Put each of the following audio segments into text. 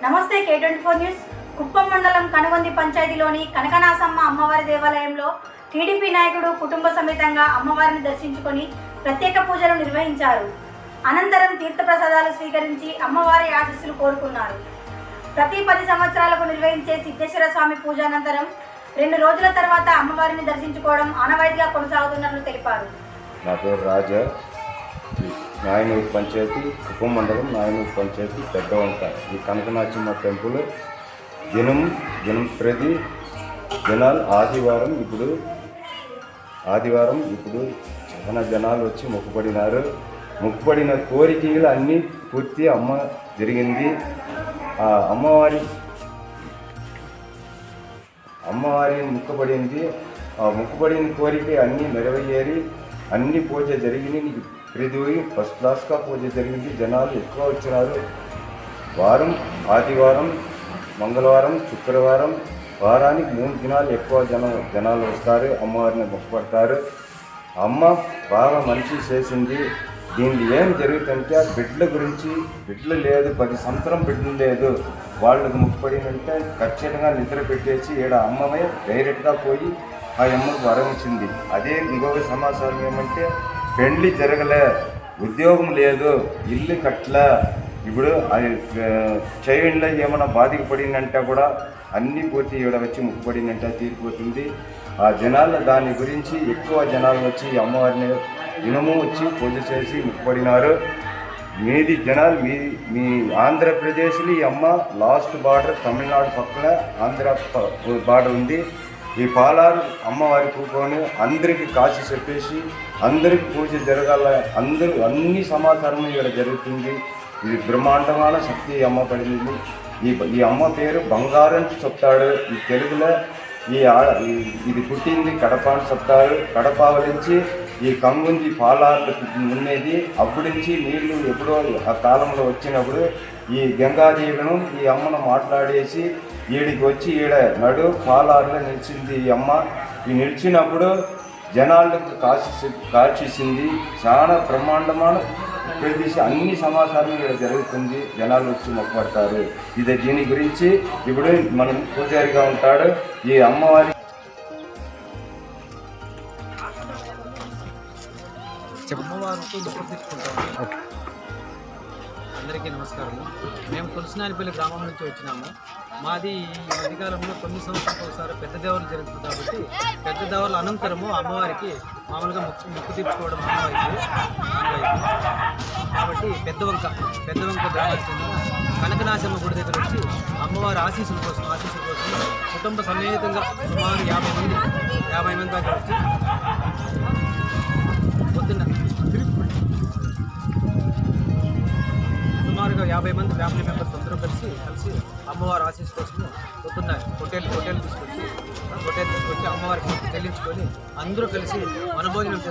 నమస్తే K24 news. Kuppam మండలం కనుగొంది పంచాయతీలోని కనకనాసమ్మ అమ్మవారి దేవాలయంలో టీడీపీ నాయకుడు కుటుంబ సమేతంగా అమ్మవారిని దర్శించుకొని ప్రత్యేక పూజలు నిర్వహించారు. అనంతరం తీర్థప్రసాదాలు స్వీకరించి అమ్మవారి ఆశీస్సులు కోరుకున్నారు. ప్రతి 10 సంవత్సరాలకు నిర్వహించే సిద్ధేశ్వర స్వామి పూజ అనంతరం 2 రోజుల తర్వాత అమ్మవారిని దర్శించుకోవడం ఆనవాయితీగా కొనసాగుతున్నట్లు తెలిపారు. నా పేరు రాజా, నాయనూరు పంచాయతీ, కుప్పం మండలం నాయనూరు పంచాయతీ పెద్దవంక. ఈ కనకనాచమ్మ టెంపుల్ దినం ప్రతి జనాలు ఆదివారం ఇప్పుడు చాలా జనాలు వచ్చి మొక్కుపడినారు. మొక్కుపడిన కోరికలు అన్నీ పూర్తి అమ్మ జరిగింది. ఆ అమ్మవారి మొక్కుపడింది. ఆ మొక్కుపడిన కోరిక అన్నీ నెరవేరి అన్ని పూజ జరిగింది. ప్రతి ఫస్ట్ క్లాస్గా పూజ జరిగింది. జనాలు ఎక్కువ వచ్చినారు. ఆదివారం, మంగళవారం, శుక్రవారం, వారానికి 3 దినాలు ఎక్కువ జనాలు వస్తారు. అమ్మవారిని మొక్కుపడతారు. అమ్మ బాగా మంచి చేసింది. దీనికి ఏం జరుగుతుందంటే బిడ్డలు లేదు, 10 సంవత్సరం బిడ్డలు లేదు. వాళ్ళకి మొక్కుపడినంటే ఖచ్చితంగా నిద్ర పెట్టేసి ఈడ అమ్మమే డైరెక్ట్గా పోయి ఆ అమ్మకు వరం ఇచ్చింది. అదే ఇంకొక సమాచారం ఏమంటే పెండ్లి జరగలే, ఉద్యోగం లేదు, ఇల్లు కట్టలే, ఇప్పుడు అది చైల్డ్లో ఏమైనా బాధికపడిందంటే కూడా అన్నీ పూర్తి ఈడ వచ్చి ముక్కుపడిందంటే తీరిపోతుంది. ఆ జనాలు దాని గురించి ఎక్కువ జనాలు వచ్చి అమ్మవారిని దినము వచ్చి పూజ చేసి ముక్కుపడినారు. మీది జనాలు మీ ఆంధ్రప్రదేశ్లో ఈ అమ్మ లాస్ట్ బార్డర్ తమిళనాడు పక్కన ఆంధ్ర బార్డర్ ఉంది. ఈ పాలారు అమ్మవారి కూకొని అందరికీ కాశీ చెప్పేసి అందరికి పూజ జరగాల, అన్ని సమాచారం ఇక్కడ జరుగుతుంది. ఇది బ్రహ్మాండమైన శక్తి అమ్మ పడింది. ఈ అమ్మ పేరు బంగారం చెప్తాడు. ఈ తెలుగులో ఇది పుట్టింది కడప అని చెప్తారు. కడప నుంచి ఈ కంగుంది పాలార్లు ఉండేది. అప్పటి నుంచి నీళ్లు ఎప్పుడో ఆ కాలంలో వచ్చినప్పుడు ఈ గంగాదేవిను ఈ అమ్మను మాట్లాడేసి ఈడికి వచ్చి ఈడ పాలారులో నిలిచింది ఈ అమ్మ. ఈ నిలిచినప్పుడు జనాలకు కాల్చేసింది. చాలా బ్రహ్మాండమైన ప్రదేశం, అన్ని సమాచారం ఇక్కడ జరుగుతుంది. జనాలు వచ్చి మొక్కుపడతారు. దీని గురించి ఇప్పుడు మనం పూజారిగా ఉంటాడు ఈ అమ్మవారి. అందరికీ నమస్కారము. మేము తులసినానిపల్లి గ్రామం నుంచి వచ్చినాము. మాది ఈ మధ్యకాలంలో 9 సంవత్సరాలకు ఒకసారి పెద్ద దేవాలు జరుగుతుంది కాబట్టి పెద్ద దేవాల అనంతరము అమ్మవారికి మామూలుగా మొక్కు తీర్చుకోవడం అమ్మవారికి కాబట్టి పెద్దవంక గ్రామస్తులు కనకనాశమ్మ గుడి దగ్గర వచ్చి అమ్మవారి ఆశీస్సుల కోసం కుటుంబ సమేతంగా సుమారు 50 మంది దాకా వచ్చి పొద్దున్న సుమారుగా 50 మంది ఫ్యామిలీ మెంబర్స్ అందరూ కలిసి అమ్మవారి ఆశీస్ కోసం పొద్దున్న హోటల్ తీసుకొచ్చి అమ్మవారికి చెల్లించుకొని అందరూ కలిసి వనభోజనం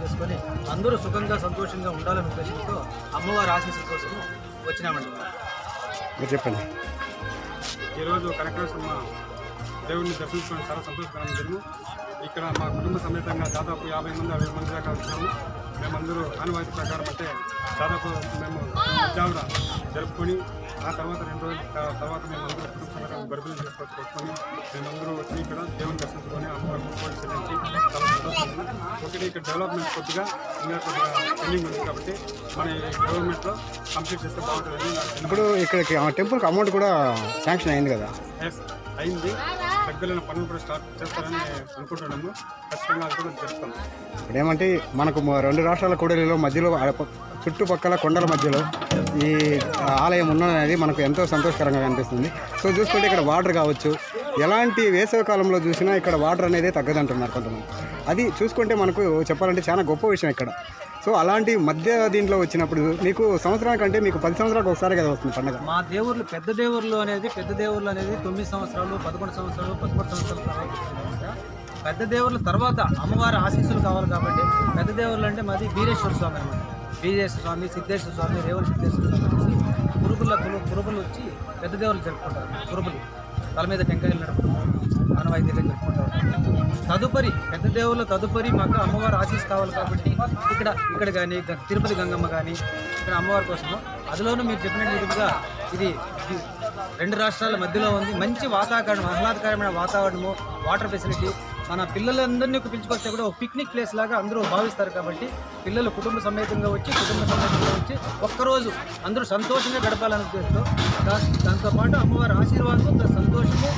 చేసుకొని అందరూ సుఖంగా సంతోషంగా ఉండాలనే ఉద్దేశంతో అమ్మవారి ఆశీస్సుల కోసం వచ్చినామండి. చెప్పండి. ఈరోజు కనకనాసమ్మ దేవుడిని దర్శించుకొని చాలా సంతోషకరంగా జరిగింది. ఇక్కడ మా కుటుంబ సమేతంగా దాదాపు 50 మంది 60 మంది దాకా వచ్చినాము. మేమందరూ ఆనవాయితీ ప్రకారం అంటే దాదాపు మేము జాగ్ర జరుపుకొని ఆ తర్వాత 2 రోజుల తర్వాత మేమందరూ కుటుంబ సమేతంగా గర్భిణీ చేసుకొని మేమందరూ వచ్చి ఇక్కడ దేవుని దర్శించుకొని అమ్మవారి ముక్కుబడి చెల్లించి చాలా సంతోషంగా. ఒకటి ఇక్కడ డెవలప్మెంట్ కొద్దిగా పెండింగ్ ఉంది కాబట్టి మన గవర్నమెంట్లో కంప్లీట్ చేస్తే బాగుంటుంది. ఇప్పుడు ఇక్కడికి టెంపుల్కి అమౌంట్ కూడా శాంక్షన్ అయింది కదా? అయింది. దగ్గరైన పనులు కూడా స్టార్ట్ చేస్తారని అనుకుంటున్నాము. ఖచ్చితంగా అది కూడా చేస్తాం. ఇప్పుడు ఏమంటే మనకు 2 రాష్ట్రాల కూడలిలో మధ్యలో చుట్టుపక్కల కొండల మధ్యలో ఈ ఆలయం ఉన్నది మనకు ఎంతో సంతోషకరంగా అనిపిస్తుంది. సో చూసుకుంటే ఇక్కడ వాటర్ కావచ్చు, ఎలాంటి వేసవి కాలంలో చూసినా ఇక్కడ వాటర్ అనేది తగ్గదంటున్నారు కొంతమంది. అది చూసుకుంటే మనకు చెప్పాలంటే చాలా గొప్ప విషయం ఇక్కడ. సో అలాంటి మధ్య దీంట్లో వచ్చినప్పుడు మీకు సంవత్సరానికంటే మీకు 10 సంవత్సరాలకు ఒకసారి కదా వస్తుంది పండుగ. మా దేవుళ్ళు పెద్ద దేవుళ్ళు అనేది 9 సంవత్సరాలు 11 సంవత్సరాలు 13 సంవత్సరాలు పెద్ద దేవుళ్ళ తర్వాత అమ్మవారి ఆశీస్సులు కావాలి కాబట్టి పెద్ద దేవుళ్ళు అంటే మాది వీరేశ్వర స్వామి అనమాట. వీరేశ్వర స్వామి, సిద్ధేశ్వర స్వామి, రేవణ సిద్ధేశ్వర స్వామి కురుబులు వచ్చి పెద్ద దేవుళ్ళు జరుపుకుంటారు. కురుబులు తల మీద టెంకాయలు నడుపుకుంటారు, ఆనవాయితీగా జరుపుకుంటారు. పెద్ద దేవుళ్ళ తదుపరి మాకు అమ్మవారి ఆశీస్ కావాలి కాబట్టి ఇక్కడ కానీ తిరుపతి గంగమ్మ కానీ ఇక్కడ అమ్మవారి కోసము, అందులోనూ మీరు చెప్పిన విధంగా ఇది రెండు రాష్ట్రాల మధ్యలో ఉంది. మంచి వాతావరణం, ఆహ్లాదకరమైన వాతావరణము, వాటర్ ఫెసిలిటీ. మన పిల్లలందరినీ పిలుచుకొస్తే కూడా ఒక పిక్నిక్ ప్లేస్ లాగా అందరూ భావిస్తారు. కాబట్టి పిల్లలు కుటుంబ సమేతంగా వచ్చి ఒక్కరోజు అందరూ సంతోషంగా గడపాలని ఉద్దేశంతో దాంతోపాటు అమ్మవారి ఆశీర్వాదం, సంతోషము